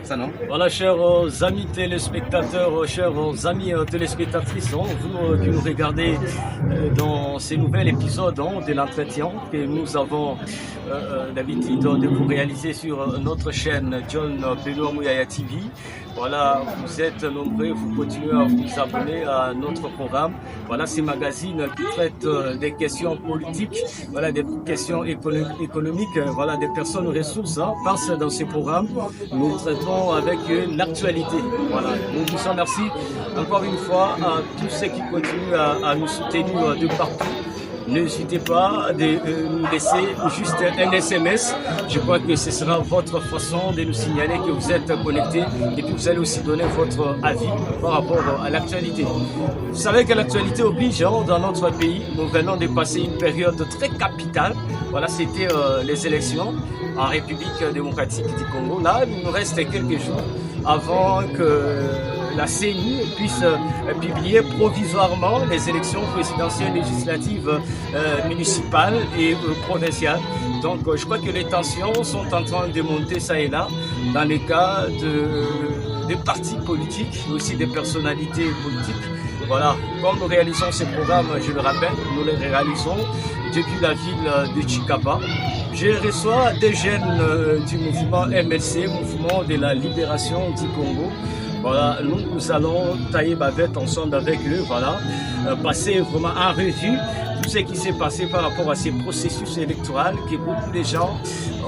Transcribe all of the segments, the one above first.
ça, non? Voilà, chers amis téléspectateurs, chers amis téléspectatrices, vous qui nous regardez dans ces nouveaux épisodes de l'entretien que nous avons d'habitude de vous réaliser sur notre chaîne John Benoît Mouyaya TV. Voilà, vous êtes nombreux, vous continuez à vous abonner à notre programme. Voilà, ces magazines qui traitent des questions politiques, voilà, des questions économiques, voilà, des personnes ressources. Parce dans ces programmes, nous traitons avec l'actualité. Voilà, nous vous remercions encore une fois à tous ceux qui continuent à nous soutenir de partout. N'hésitez pas de nous laisser juste un SMS. Je crois que ce sera votre façon de nous signaler que vous êtes connectés et puis vous allez aussi donner votre avis par rapport à l'actualité. Vous savez que l'actualité oblige dans notre pays. Nous venons de passer une période très capitale. Voilà, c'était les élections en République démocratique du Congo. Là, il nous reste quelques jours avant que la CENI puisse publier provisoirement les élections présidentielles, législatives, municipales et provinciales. Donc je crois que les tensions sont en train de monter ça et là dans les cas des partis politiques, mais aussi des personnalités politiques. Voilà, comme nous réalisons ces programmes, je le rappelle, nous les réalisons depuis la ville de Chikapa. Je reçois des jeunes du mouvement MLC, mouvement de la libération du Congo. Voilà, nous allons tailler bavette ensemble avec eux, voilà, passer vraiment en revue tout ce qui s'est passé par rapport à ces processus électoraux que beaucoup de gens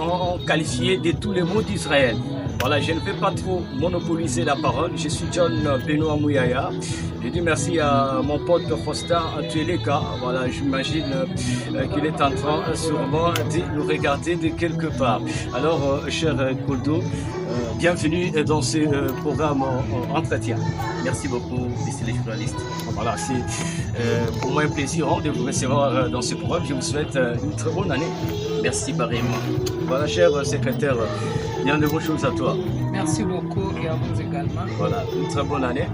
ont qualifié de tous les mots d'Israël. Voilà, je ne vais pas trop monopoliser la parole. Je suis John Benoît Mouyaya. Je dis merci à mon pote Faustin Antueleka. Voilà, j'imagine qu'il est en train sûrement de nous regarder de quelque part. Alors, cher Koldo, bienvenue dans ce programme entretien. Merci beaucoup, messieurs les journalistes. Voilà, c'est pour moi un plaisir de vous recevoir dans ce programme. Je vous souhaite une très bonne année. Merci, pareillement. Voilà, cher secrétaire, bien de bonnes choses à toi. Merci beaucoup et à vous également. Voilà, une très bonne année.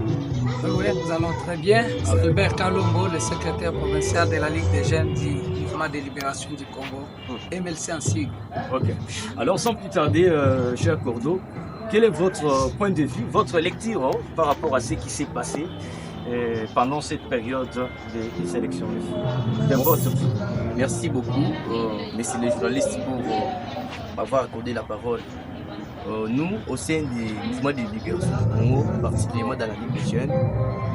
Oui, nous allons très bien. C'est Albert Kalombo, le secrétaire provincial de la Ligue des jeunes du mouvement de libération du Congo, MLC en sigle. Ok. Alors, sans plus tarder, cher Kordo, quel est votre point de vue, votre lecture par rapport à ce qui s'est passé pendant cette période des élections de vote? Merci beaucoup, messieurs les journalistes, pour m'avoir accordé la parole. Nous, au sein du mouvement de libération du Congo, particulièrement dans la Ligue des jeunes,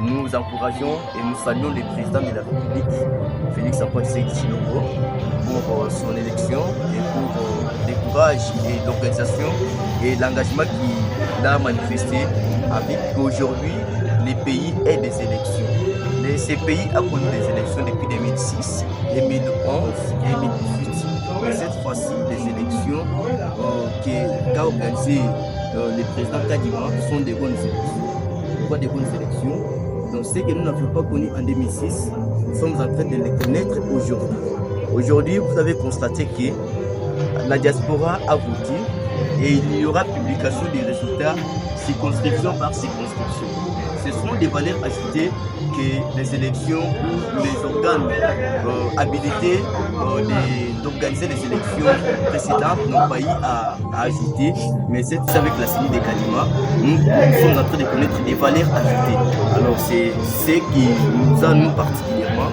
nous encourageons et nous saluons le président de la République, Félix Antoine Tshisekedi, pour son élection et pour le courage et l'organisation et l'engagement qu'il a manifesté avec qu'aujourd'hui, les pays aient des élections. Ces pays ont connu des élections depuis 2006, 2011 et 2018. Mais cette fois-ci, les élections qu'a organisé le président Kadima sont des bonnes élections. Pourquoi des bonnes élections? Donc, ce que nous n'avions pas connu en 2006, nous sommes en train de les connaître aujourd'hui. Aujourd'hui, vous avez constaté que la diaspora a voté et il y aura publication des résultats circonscription par circonscription. Ce sont des valeurs ajoutées que les élections ou les organes habilités d'organiser les élections précédentes n'ont pas eu à ajouter. Mais c'est avec la CENI de Kadima, nous sommes en train de connaître des valeurs ajoutées. Alors c'est ce qui nous a nous particulièrement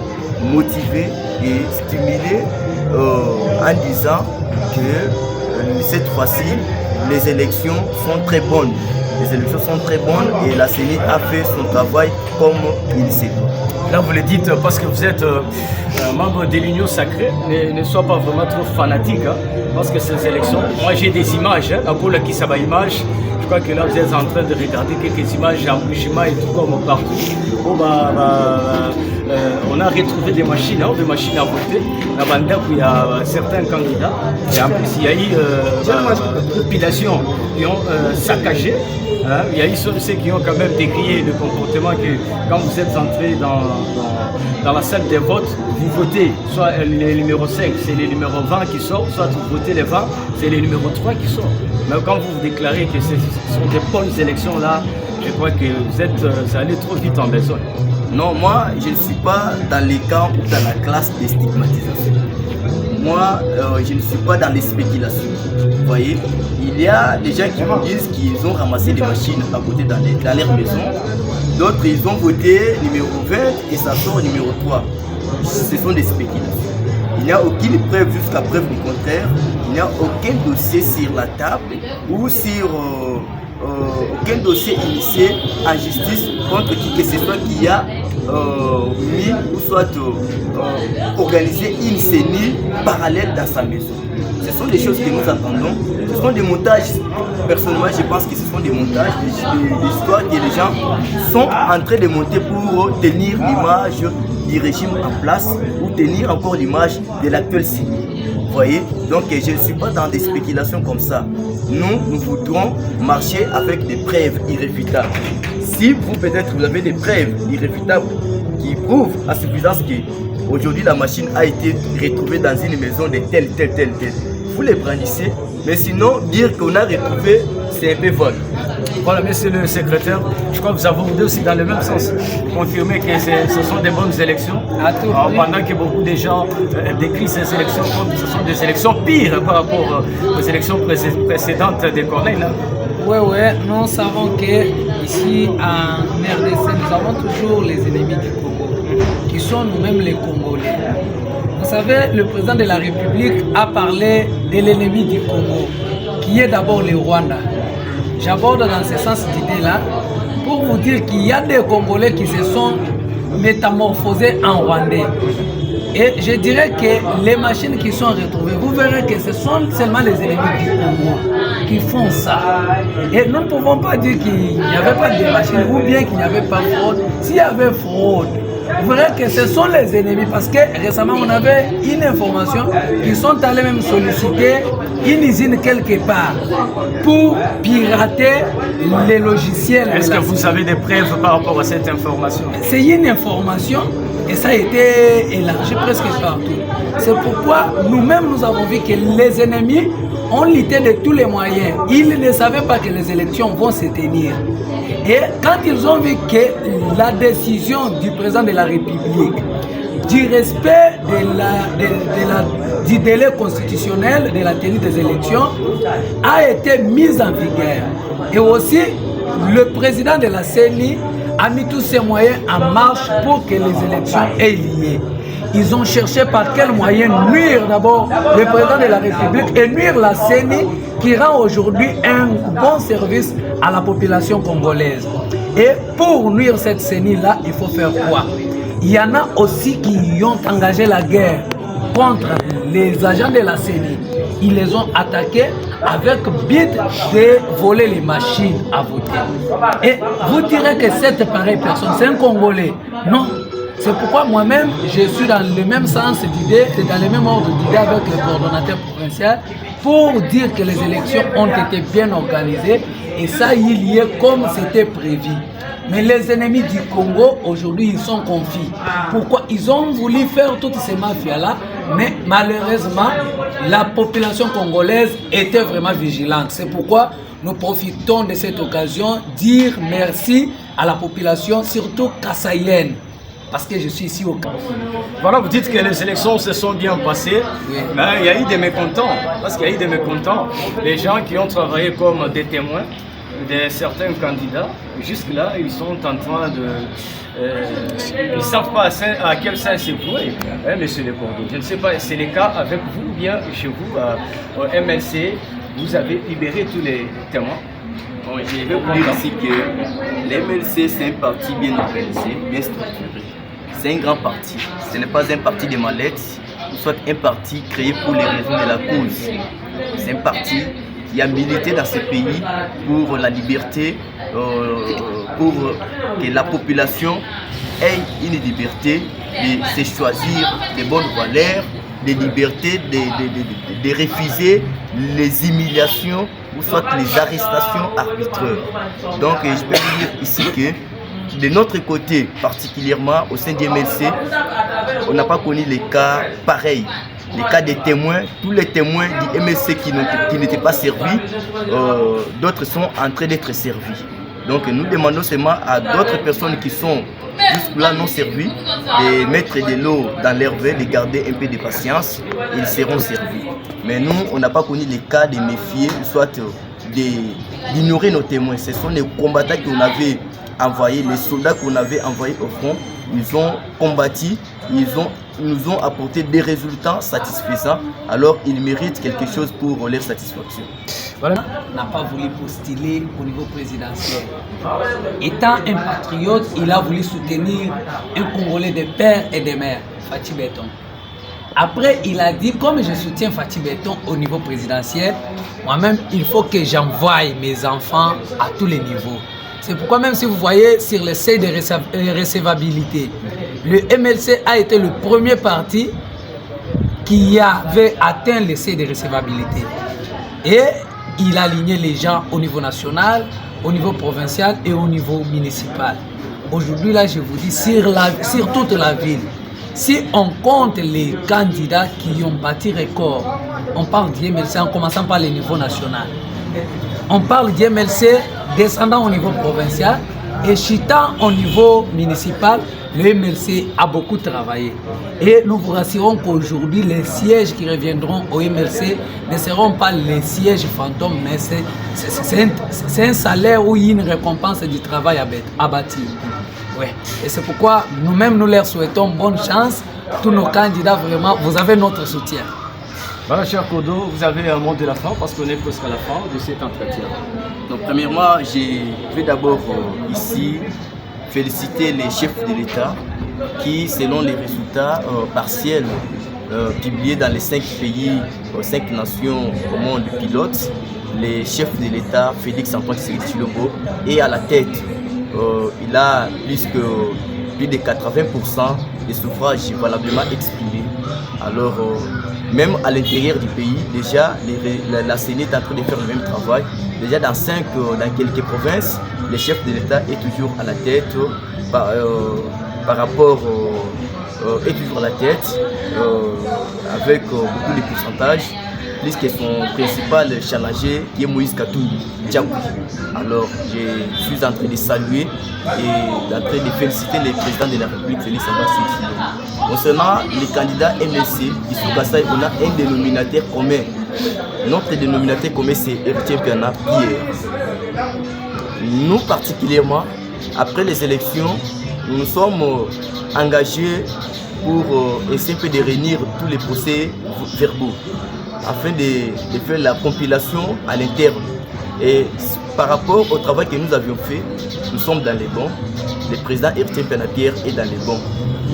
motivés et stimulés en disant que cette fois-ci, les élections sont très bonnes. Les élections sont très bonnes et la CENI a fait son travail comme il s'est doit. Là, vous le dites parce que vous êtes membre de l'Union sacrée. Ne sois pas vraiment trop fanatique, parce que ces élections, moi j'ai des images, pour qui ça va image. Je crois que là vous êtes en train de regarder quelques images d'embouchement et tout comme partout. Bon, on a retrouvé des machines à voter. Il y a certains candidats et en plus il y a eu une population qui ont saccagé. Il y a eu ceux qui ont quand même décrié le comportement que quand vous êtes entré dans la salle des votes, vous votez soit le numéro 5, c'est le numéro 20 qui sort, soit vous votez les 20, c'est le numéro 3 qui sort. Mais quand vous déclarez que ce sont des bonnes élections là, je crois que vous allez trop vite en besoin. Non, moi je ne suis pas dans les camps ou dans la classe des stigmatisations. Moi je ne suis pas dans les spéculations. Vous voyez, il y a des gens qui vous disent qu'ils ont ramassé des machines à côté dans leur maison. D'autres, ils ont voté numéro 20 et ça sort numéro 3. Ce sont des spéculations. Il n'y a aucune preuve jusqu'à preuve du contraire. Il n'y a aucun dossier sur la table ou sur aucun dossier initié en justice contre qui que ce soit qui a mis ou soit organisé une CENI parallèle dans sa maison. Ce sont des choses que nous attendons. Ce sont des montages. Personnellement, je pense que ce sont des montages, des histoires que les gens sont en train de monter pour tenir l'image du régime en place ou tenir encore l'image de l'actuel CENI. Vous voyez? Donc je ne suis pas dans des spéculations comme ça. Nous voudrons marcher avec des preuves irréfutables. Si vous peut-être vous avez des preuves irréfutables qui prouvent à suffisance que aujourd'hui la machine a été retrouvée dans une maison de telle, vous les brandissez, mais sinon dire qu'on a retrouvé, c'est un peu vague. Voilà, monsieur le secrétaire, je crois que vous avez aussi dans le même sens confirmé que ce sont des bonnes élections. Alors, pendant que beaucoup de gens décrivent ces élections comme ce sont des élections pires par rapport aux élections précédentes des Corneilles. Oui, nous savons que ici en RDC, nous avons toujours les ennemis du Congo, qui sont nous-mêmes les Congolais. Vous savez, le président de la République a parlé de l'ennemi du Congo, qui est d'abord le Rwanda. J'aborde dans ce sens d'idée-là pour vous dire qu'il y a des Congolais qui se sont métamorphosés en Rwandais. Et je dirais que les machines qui sont retrouvées, vous verrez que ce sont seulement les ennemis du Congo qui font ça. Et nous ne pouvons pas dire qu'il n'y avait pas de machines ou bien qu'il n'y avait pas fraude. S'il y avait fraude, vous verrez que ce sont les ennemis parce que récemment on avait une information qu'ils sont allés même solliciter une usine quelque part pour pirater les logiciels. Est-ce que vous avez des preuves par rapport à cette information? C'est une information et ça a été élargi presque partout. C'est pourquoi nous-mêmes nous avons vu que les ennemis ont lutté de tous les moyens. Ils ne savaient pas que les élections vont se tenir. Et quand ils ont vu que la décision du président de la République, du respect du délai constitutionnel de la tenue des élections a été mise en vigueur, et aussi le président de la CENI a mis tous ses moyens en marche pour que les élections aient lieu. Ils ont cherché par quel moyen nuire d'abord le président de la République et nuire la CENI qui rend aujourd'hui un bon service à la population congolaise. Et pour nuire cette CENI-là, il faut faire quoi? Il y en a aussi qui ont engagé la guerre contre les agents de la CENI. Ils les ont attaqués avec but de voler les machines à voter. Et vous direz que cette pareille personne, c'est un Congolais. Non. C'est pourquoi moi-même, je suis dans le même sens d'idée, dans le même ordre d'idée avec le coordonnateur provincial pour dire que les élections ont été bien organisées et ça il y est comme c'était prévu. Mais les ennemis du Congo, aujourd'hui, ils sont confus. Pourquoi? Ils ont voulu faire toutes ces mafias-là, mais malheureusement, la population congolaise était vraiment vigilante. C'est pourquoi nous profitons de cette occasion dire merci à la population, surtout kassaïenne. Parce que je suis ici au camp. Voilà, vous dites que les élections se sont bien passées, oui. Mais il y a eu des mécontents, parce qu'il y a eu des mécontents. Les gens qui ont travaillé comme des témoins de certains candidats, jusque-là, ils sont en train de... ils ne savent pas à quel sens c'est voué, monsieur le Cordo. Je ne sais pas, c'est le cas avec vous ou bien chez vous, au MLC, vous avez libéré tous les témoins. Bon, je vais vous dire ici que l'MLC, c'est un parti bien organisé, bien structuré. C'est un grand parti. Ce n'est pas un parti de mallettes, soit un parti créé pour les raisons de la cause. C'est un parti qui a milité dans ce pays pour la liberté, pour que la population ait une liberté de se choisir des bonnes valeurs, des libertés de refuser les humiliations ou soit les arrestations arbitraires. Donc je peux dire ici que de notre côté, particulièrement au sein du MLC, on n'a pas connu les cas pareils. Les cas des témoins, tous les témoins du MLC qui n'étaient pas servis, d'autres sont en train d'être servis. Donc nous demandons seulement à d'autres personnes qui sont jusque-là non servies de mettre de l'eau dans leur verre, de garder un peu de patience, ils seront servis. Mais nous, on n'a pas connu les cas de méfier, soit d'ignorer nos témoins. Ce sont les combattants qu'on avait envoyés, les soldats qu'on avait envoyés au front. Ils ont combattu, ils nous ont apporté des résultats satisfaisants. Alors ils méritent quelque chose pour leur satisfaction. Voilà. N'a pas voulu postuler au niveau présidentiel. Étant un patriote, il a voulu soutenir un Congolais de père et de mère, Fathi Berton. Après, il a dit, comme je soutiens Fathi Berton au niveau présidentiel, moi-même, il faut que j'envoie mes enfants à tous les niveaux. C'est pourquoi même si vous voyez sur le seuil de recevabilité, le MLC a été le premier parti qui avait atteint le seuil de recevabilité. Et il a aligné les gens au niveau national, au niveau provincial et au niveau municipal. Aujourd'hui, là, je vous dis, sur toute la ville, si on compte les candidats qui ont battu record, on parle d'IMLC en commençant par le niveau national. On parle d'IMLC descendant au niveau provincial et chutant au niveau municipal. Le MLC a beaucoup travaillé. Et nous vous rassurons qu'aujourd'hui, les sièges qui reviendront au MLC ne seront pas les sièges fantômes, mais c'est un salaire ou une récompense du travail abattu. Ouais. Et c'est pourquoi nous-mêmes, nous leur souhaitons bonne chance. Tous nos candidats, vraiment, vous avez notre soutien. Voilà, cher Kodo, vous avez un mot de la fin parce qu'on est presque à la fin de cet entretien. Donc, premièrement, je vais d'abord ici féliciter les chefs de l'État qui, selon les résultats partiels publiés dans les 5 pays, 5 nations au monde pilotes, les chefs de l'État, Félix Antoine Tshisekedi Tshilombo, est à la tête. Il a plus de 80% des suffrages valablement exprimés. Alors, même à l'intérieur du pays, déjà, la CENI est en train de faire le même travail. Déjà, dans quelques provinces, le chef de l'État est toujours à la tête par rapport est toujours à la tête avec beaucoup de pourcentages, plus que son principal challenger qui est Moïse Katumbi Diakoui. Alors, je suis en train de saluer et en train de féliciter le président de la République, Félix Antoine Tshisekedi. Concernant les candidats MLC, ici au Kasaï, on a un dénominateur commun. Notre dénominateur commun, c'est Héritier Piana Pierre. Nous, particulièrement, après les élections, nous nous sommes engagés pour essayer de réunir tous les procès verbaux afin de faire la compilation à l'interne. Et par rapport au travail que nous avions fait, nous sommes dans les bons. Le président Héritier Piana Pierre est dans les bons.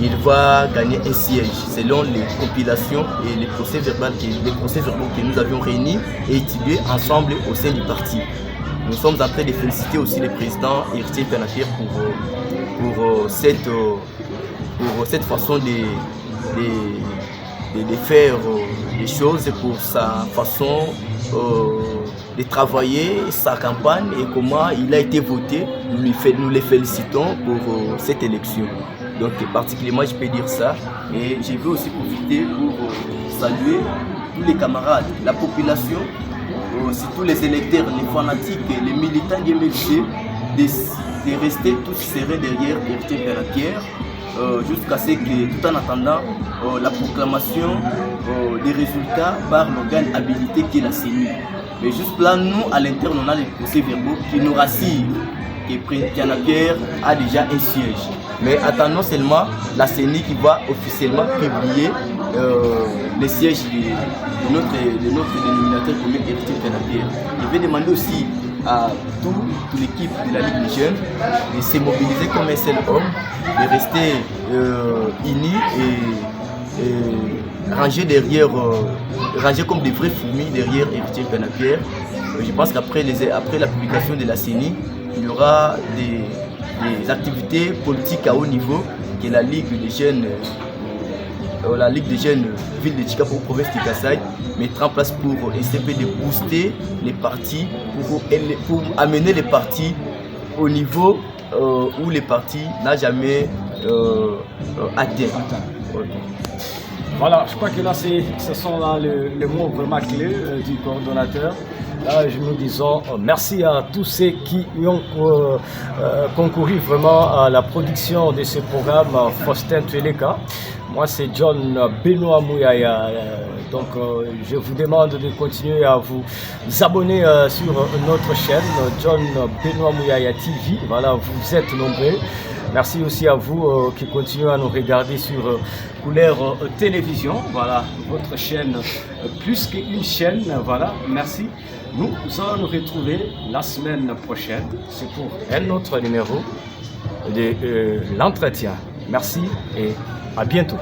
Il va gagner un siège selon les compilations et les procès verbaux que nous avions réunis et étudiés ensemble au sein du parti. Nous sommes en train de féliciter aussi le président Héritier Piana Pierre pour cette façon de faire les choses, pour sa façon de travailler, sa campagne et comment il a été voté. Nous les félicitons pour cette élection. Donc particulièrement je peux dire ça, et je veux aussi profiter pour saluer tous les camarades, la population, surtout les électeurs, les fanatiques, les militants du MLC, de rester tous serrés derrière Héritier Piana Pierre jusqu'à ce que, tout en attendant la proclamation des résultats par l'organe habilité qui est la CENI. Mais juste là, nous à l'interne, on a les procès verbaux qui nous rassurent que Piana Pierre a déjà un siège. Mais attendons seulement la CENI qui va officiellement publier les sièges de notre dénominateur commun Héritier Piana Pierre. Je vais demander aussi à toute l'équipe de la Ligue des Jeunes de se mobiliser comme un seul homme, de rester unis et ranger comme des vraies fourmis derrière Héritier Piana Pierre. Je pense qu'après la publication de la CENI, il y aura des activités politiques à haut niveau que la Ligue des Jeunes ville de Tchika pour province de Kasaï mettra en place pour essayer de booster les partis, pour amener les partis au niveau où les partis n'ont jamais atteint. Voilà, je crois que là, ce sont là les mots vraiment clés du coordonnateur. Là, nous disons merci à tous ceux qui ont concouru vraiment à la production de ce programme, Faustin Tueleka. Moi, c'est John Benoît Mouyaya. Donc, je vous demande de continuer à vous abonner sur notre chaîne, John Benoît Mouyaya TV. Voilà, vous êtes nombreux. Merci aussi à vous qui continuez à nous regarder sur Couleur Télévision. Voilà, votre chaîne, plus qu'une chaîne. Voilà, merci. Nous allons nous retrouver la semaine prochaine. C'est pour un autre numéro de l'entretien. Merci et à bientôt.